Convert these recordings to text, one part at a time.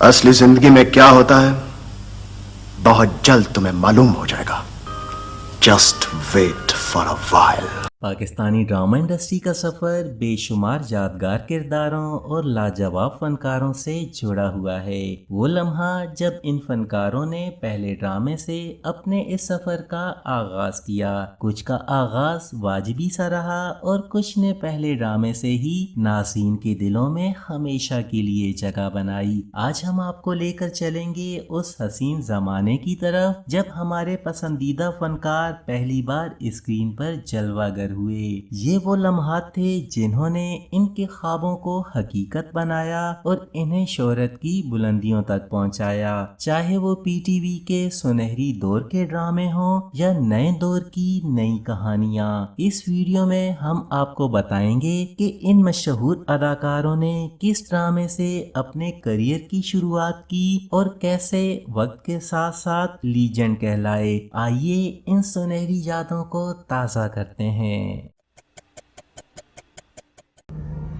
असली जिंदगी में क्या होता है बहुत जल्द तुम्हें मालूम हो जाएगा। Just wait for a while. Pakistani drama industry का सफ़र बेशुमार यादगार किरदारों और लाजवाब फनकारों से जुड़ा हुआ है। वो लम्हा जब इन फनकारों ने पहले ड्रामे से अपने इस सफ़र का आगाज किया। कुछ का आगाज वाजिबी सा रहा और कुछ ने पहले ड्रामे से ही नाज़रीन के दिलों में हमेशा के लिए जगह बनाई। आज हम आपको लेकर चलेंगे उस हसीन ज़माने की तरफ जब हमारे पसंदीदा फनकार पहली बार स्क्रीन पर जलवागर हुए। ये वो लम्हात थे जिन्होंने इनके ख्वाबों को हकीकत बनाया और इन्हें शोहरत की बुलंदियों तक पहुंचाया। चाहे वो पीटीवी के सुनहरी दौर के ड्रामे हों या नए दौर की नई कहानियां, इस वीडियो में हम आपको बताएंगे कि इन मशहूर अदाकारों ने किस ड्रामे से अपने करियर की शुरुआत की और कैसे वक्त के साथ साथ लीजेंड कहलाए। आइए इन सुनहरी यादों को ताज़ा करते हैं।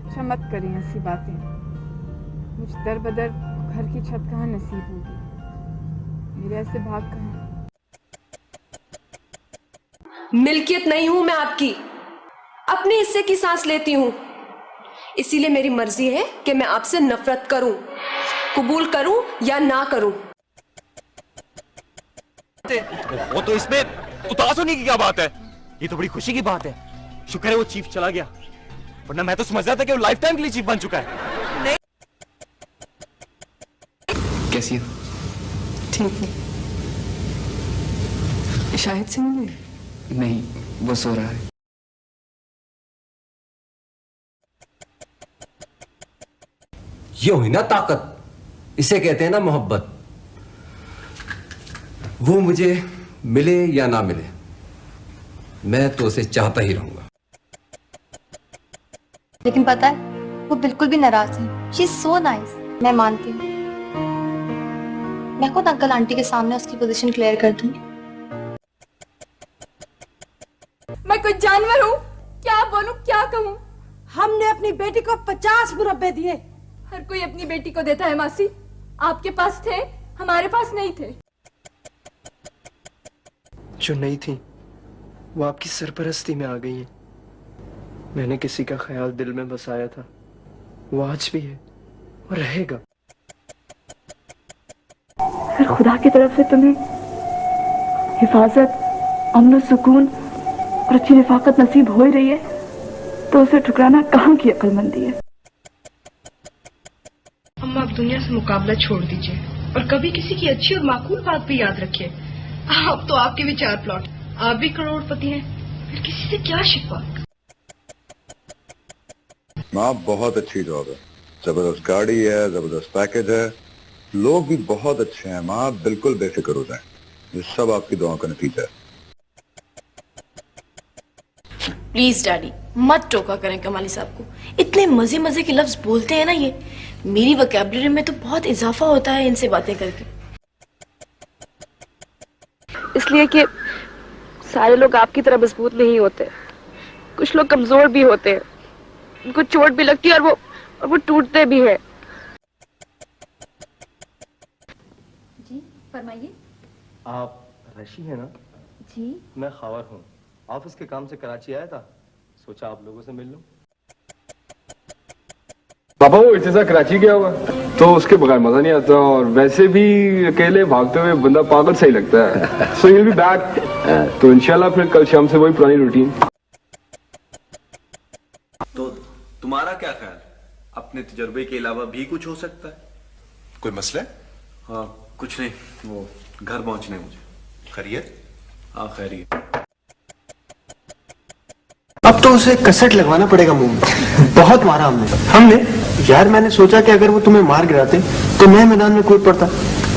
अच्छा मत करिए ऐसी बातें। मुझ दर बदर घर की छत कहाँ नसीब होगी, मेरे ऐसे भाग कहाँ। मिल्कियत नहीं हूं मैं आपकी, अपने हिस्से की सांस लेती हूं। इसीलिए मेरी मर्जी है कि मैं आपसे नफरत करूं, कबूल करूं या ना करूं। वो तो इसमें उदास होने की क्या बात है? ये तो बड़ी खुशी की बात है। शुक्र है वो चीफ चला गया, वरना मैं तो समझ रहा था कि वो लाइफ टाइम के लिए चीफ बन चुका है। नहीं। कैसी है? ठीक है। शाहिद से मिले? नहीं, वो सो रहा है। ये हुई ना ताकत, इसे कहते हैं ना मोहब्बत। वो मुझे मिले या ना मिले, मैं तो उसे चाहता ही रहूंगा। लेकिन पता है वो बिल्कुल भी नाराज नहीं। She is so nice. मैं मानती हूँ, मैं खुद अंकल आंटी के सामने उसकी पोजीशन क्लियर कर दूंगी। मैं कोई जानवर हूँ? क्या बोलूँ क्या कहूँ? हमने अपनी बेटी को 50 मुरब्बे दिए। हर कोई अपनी बेटी को देता है मासी। आपके पास थे, हमारे पास नहीं थे। जो नहीं थी वो आपकी सरपरस्ती में आ गई हैं। मैंने किसी का ख्याल दिल में बसाया था, वो आज भी है और रहेगा। अगर खुदा की तरफ से तुम्हें हिफाजत, अमन, सुकून और अच्छी रिफाकत नसीब हो ही रही है तो उसे ठुकराना कहाँ की अक्लमंदी है। अम्मा, आप दुनिया से मुकाबला छोड़ दीजिए और कभी किसी की अच्छी और माकूल बात भी याद रखिए। अब तो आपके भी 4 प्लॉट, आप भी करोड़पति हैं, फिर किसी से क्या शिकवा। माँ बहुत अच्छी जॉब है, जबरदस्त गाड़ी है, जबरदस्त पैकेज है, लोग भी बहुत अच्छे हैं। माँ बिल्कुल बेफिक्र हो जाएं, ये सब आपकी दुआ का नतीजा है। प्लीज डैडी मत टोका करें कमाली साहब को। इतने मजे मजे के लफ्ज बोलते हैं ना ये, मेरी वोकैबुलरी में तो बहुत इजाफा होता है इनसे बातें करके। इसलिए कि सारे लोग आपकी तरह मजबूत नहीं होते, कुछ लोग कमजोर भी होते हैं, उनको चोट भी लगती है और वो टूटते भी हैं। जी फरमाइए। आप रशी है ना? जी मैं खबर हूँ, ऑफिस के काम से कराची आया था, सोचा आप लोगों से मिल लूं। पापा वो इर्तिजा कराची गया हुआ तो उसके बगैर मजा नहीं आता, और वैसे भी अकेले भागते हुए बंदा पागल सही लगता है। So you will be back, तो इंशाल्लाह फिर कल शाम से वही पुरानी रूटीन। तो तुम्हारा क्या ख्याल, अपने तजुर्बे के अलावा भी कुछ हो सकता है? कोई मसला? हाँ कुछ नहीं, वो घर पहुंचने मुझे। खैरियत? हाँ खैरियत। अब तो उसे कसट लगवाना पड़ेगा मुंह में। बहुत मारा हमने यार। मैंने सोचा कि अगर वो तुम्हें मार गिराते तो मैं मैदान में कूद पड़ता।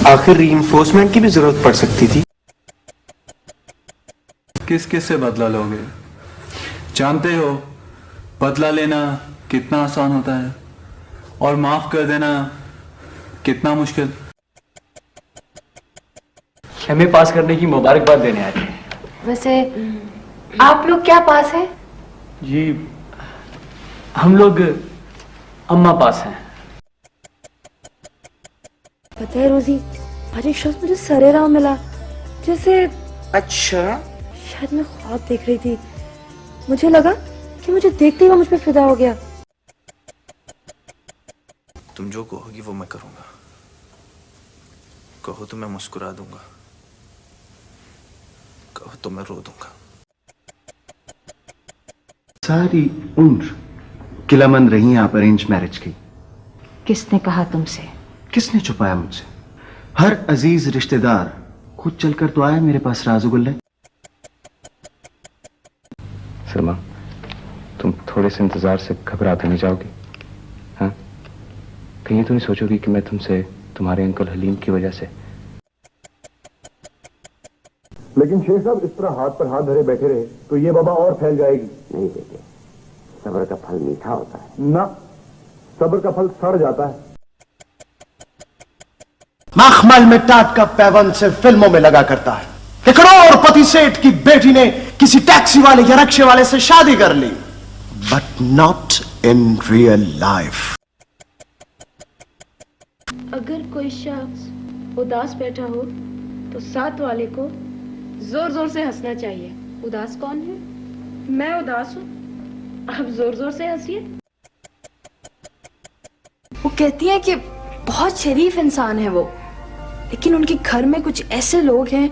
आखिर रीइंफोर्समेंट की भी जरूरत पड़ सकती थी। किस किस से बदला लोगे? जानते हो बदला लेना कितना आसान होता है और माफ कर देना कितना मुश्किल। एमए पास करने की मुबारकबाद देने आए थे। वैसे आप लोग क्या पास है? जी हम लोग अम्मा पास हैं। पता है रोजी, आज एक शख्स मुझे सरेराम मिला, जैसे अच्छा, शायद मैं ख्वाब देख रही थी। मुझे लगा कि मुझे देखते ही वो मुझ पे फिदा हो गया। तुम जो कहोगी वो मैं करूंगा। कहो तो मैं मुस्कुरा दूंगा, कहो तो मैं रो दूंगा। सारी उम्र किलामंद रही आप अरेंज मैरिज की। किसने कहा तुमसे? किसने छुपाया मुझसे? हर अजीज रिश्तेदार खुद चलकर तो आया मेरे पास राजुगुल्ले। सलमा, तुम थोड़े से इंतजार से घबरा तो नहीं जाओगी? हाँ, कहीं तो नहीं सोचोगी कि मैं तुमसे तुम्हारे अंकल हलीम की वजह से? लेकिन शेख साहब इस तरह हाथ पर हाथ धरे बैठे रहे तो ये वबा और फैल जाएगी। नहीं बेटे, सब्र का फल मीठा होता है ना, सब्र का फल सड़ जाता है। मखमल मिट्टाट का पैबंद से फिल्मों में लगा करता है। एक करोड़पति सेठ की बेटी ने किसी टैक्सी वाले या रक्शे वाले से शादी कर ली, but not in real life. अगर कोई शख्स उदास बैठा हो तो साथ वाले को जोर जोर से हंसना चाहिए। उदास कौन है? मैं उदास हूँ, आप जोर जोर से हंसिए। वो कहती है कि बहुत शरीफ इंसान है वो, लेकिन उनके घर में कुछ ऐसे लोग हैं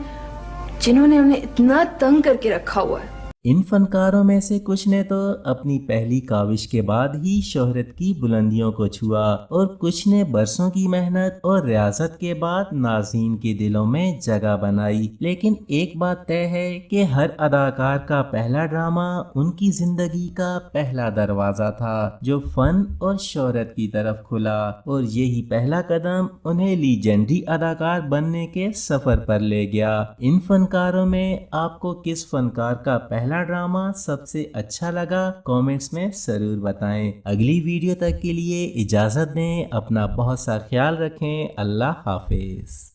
जिन्होंने उन्हें इतना तंग करके रखा हुआ है। इन फनकारों में से कुछ ने तो अपनी पहली काविश के बाद ही शोहरत की बुलंदियों को छुआ और कुछ ने बरसों की मेहनत और रियाजत के बाद नाज़रीन के दिलों में जगह बनाई। लेकिन एक बात तय है कि हर अदाकार का पहला ड्रामा उनकी जिंदगी का पहला दरवाजा था जो फन और शोहरत की तरफ खुला, और यही पहला कदम उन्हें लीजेंडरी अदाकार बनने के सफर पर ले गया। इन फनकारों में आपको किस फनकार का पहला ड्रामा सबसे अच्छा लगा, कमेंट्स में जरूर बताएं। अगली वीडियो तक के लिए इजाजत दें, अपना बहुत सा ख्याल रखें। अल्लाह हाफिज।